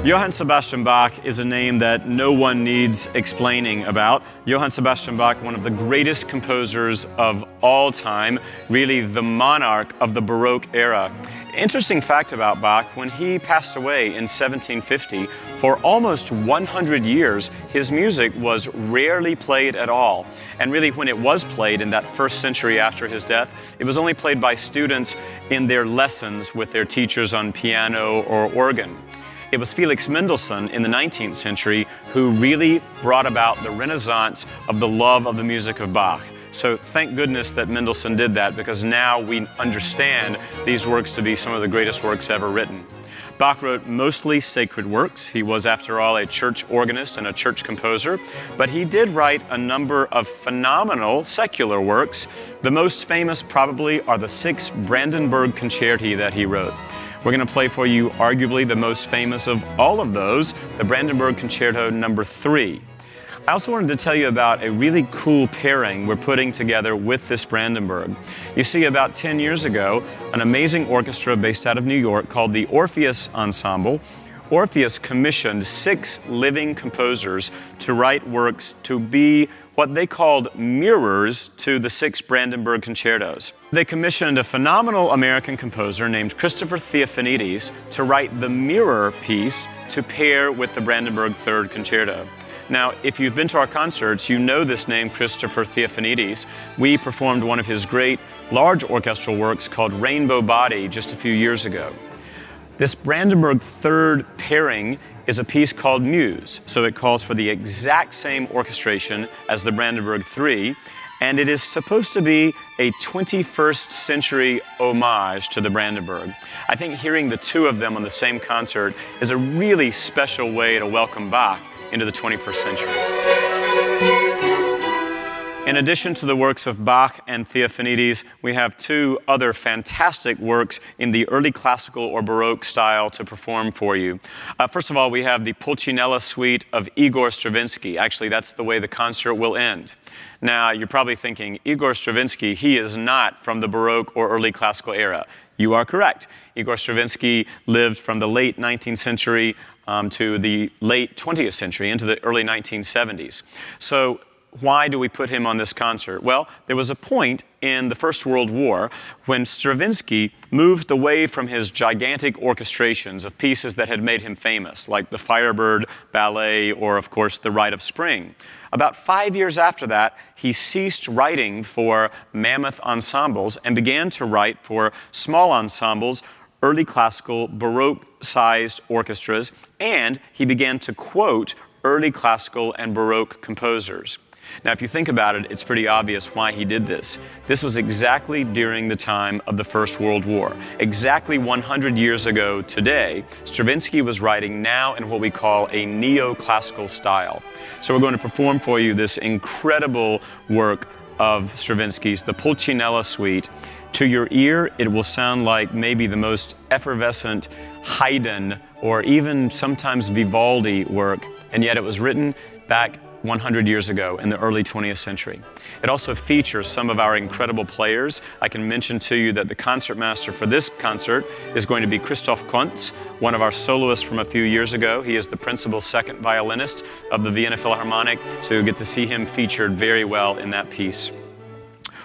Johann Sebastian Bach is a name that no one needs explaining about. Johann Sebastian Bach, one of the greatest composers of all time, really the monarch of the Baroque era. Interesting fact about Bach, when he passed away in 1750, for almost 100 years, his music was rarely played at all. And really, when it was played in that first century after his death, it was only played by students in their lessons with their teachers on piano or organ. It was Felix Mendelssohn in the 19th century who really brought about the renaissance of the love of the music of Bach. So thank goodness that Mendelssohn did that, because now we understand these works to be some of the greatest works ever written. Bach wrote mostly sacred works. He was, after all, a church organist and a church composer, but he did write a number of phenomenal secular works. The most famous probably are the 6 Brandenburg Concerti that he wrote. We're going to play for you arguably the most famous of all of those, the Brandenburg Concerto No. 3. I also wanted to tell you about a really cool pairing we're putting together with this Brandenburg. You see, about 10 years ago, an amazing orchestra based out of New York called the Orpheus Ensemble. Orpheus commissioned 6 living composers to write works to be what they called mirrors to the 6 Brandenburg concertos. They commissioned a phenomenal American composer named Christopher Theophanides to write the mirror piece to pair with the Brandenburg Third Concerto. Now, if you've been to our concerts, you know this name, Christopher Theophanides. We performed one of his great large orchestral works called Rainbow Body just a few years ago. This Brandenburg Third pairing is a piece called Muse, so it calls for the exact same orchestration as the Brandenburg 3, and it is supposed to be a 21st century homage to the Brandenburg. I think hearing the two of them on the same concert is a really special way to welcome Bach into the 21st century. In addition to the works of Bach and Theophanides, we have 2 other fantastic works in the early classical or Baroque style to perform for you. First of all, we have the Pulcinella Suite of Igor Stravinsky. Actually, that's the way the concert will end. Now, you're probably thinking, Igor Stravinsky, he is not from the Baroque or early classical era. You are correct. Igor Stravinsky lived from the late 19th century to the late 20th century, into the early 1970s. So why do we put him on this concert? Well, there was a point in the First World War when Stravinsky moved away from his gigantic orchestrations of pieces that had made him famous, like the Firebird Ballet or, of course, the Rite of Spring. About 5 years after that, he ceased writing for mammoth ensembles and began to write for small ensembles, early classical, Baroque-sized orchestras, and he began to quote early classical and Baroque composers. Now, if you think about it, it's pretty obvious why he did this. This was exactly during the time of the First World War. Exactly 100 years ago today, Stravinsky was writing now in what we call a neoclassical style. So we're going to perform for you this incredible work of Stravinsky's, the Pulcinella Suite. To your ear, it will sound like maybe the most effervescent Haydn or even sometimes Vivaldi work, and yet it was written back 100 years ago in the early 20th century. It also features some of our incredible players. I can mention to you that the concertmaster for this concert is going to be Christoph Kontz, one of our soloists from a few years ago. He is the principal second violinist of the Vienna Philharmonic, so you'll get to see him featured very well in that piece.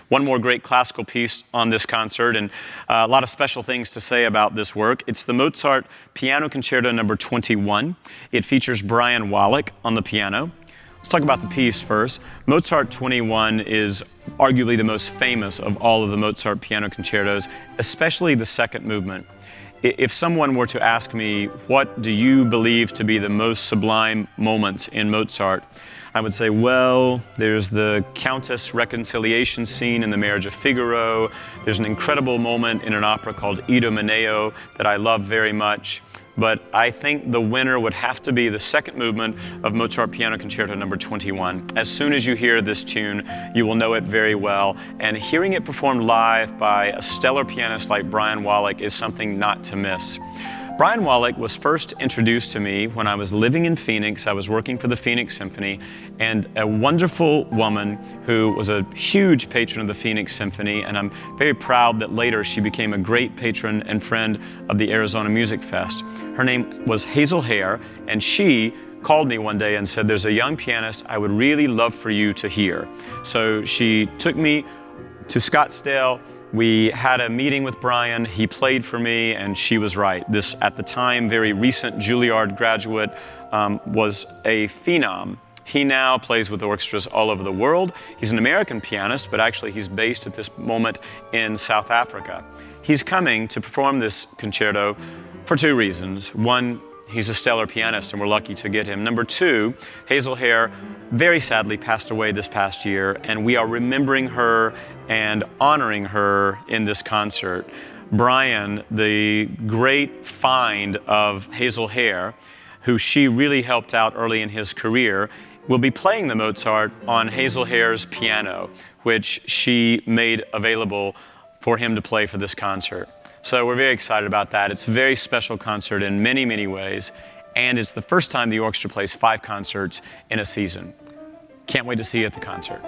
One more great classical piece on this concert, and a lot of special things to say about this work. It's the Mozart Piano Concerto No. 21. It features Brian Wallach on the piano. Let's talk about the piece first. Mozart 21 is arguably the most famous of all of the Mozart piano concertos, especially the second movement. If someone were to ask me, what do you believe to be the most sublime moments in Mozart? I would say, well, there's the Countess reconciliation scene in The Marriage of Figaro. There's an incredible moment in an opera called Idomeneo that I love very much. But I think the winner would have to be the second movement of Mozart Piano Concerto No. 21. As soon as you hear this tune, you will know it very well. And hearing it performed live by a stellar pianist like Brian Wallach is something not to miss. Brian Wallach was first introduced to me when I was living in Phoenix. I was working for the Phoenix Symphony, and a wonderful woman who was a huge patron of the Phoenix Symphony, and I'm very proud that later she became a great patron and friend of the Arizona Music Fest. Her name was Hazel Hare, and she called me one day and said, "There's a young pianist I would really love for you to hear." So she took me to Scottsdale. We had a meeting with Brian. He played for me, and she was right. This, at the time, very recent Juilliard graduate was a phenom. He now plays with orchestras all over the world. He's an American pianist, but actually he's based at this moment in South Africa. He's coming to perform this concerto for two reasons. One, he's a stellar pianist, and we're lucky to get him. Number two, Hazel Hare very sadly passed away this past year, and we are remembering her and honoring her in this concert. Brian, the great find of Hazel Hare, who she really helped out early in his career, will be playing the Mozart on Hazel Hare's piano, which she made available for him to play for this concert. So we're very excited about that. It's a very special concert in many, many ways, and it's the first time the orchestra plays 5 concerts in a season. Can't wait to see you at the concert.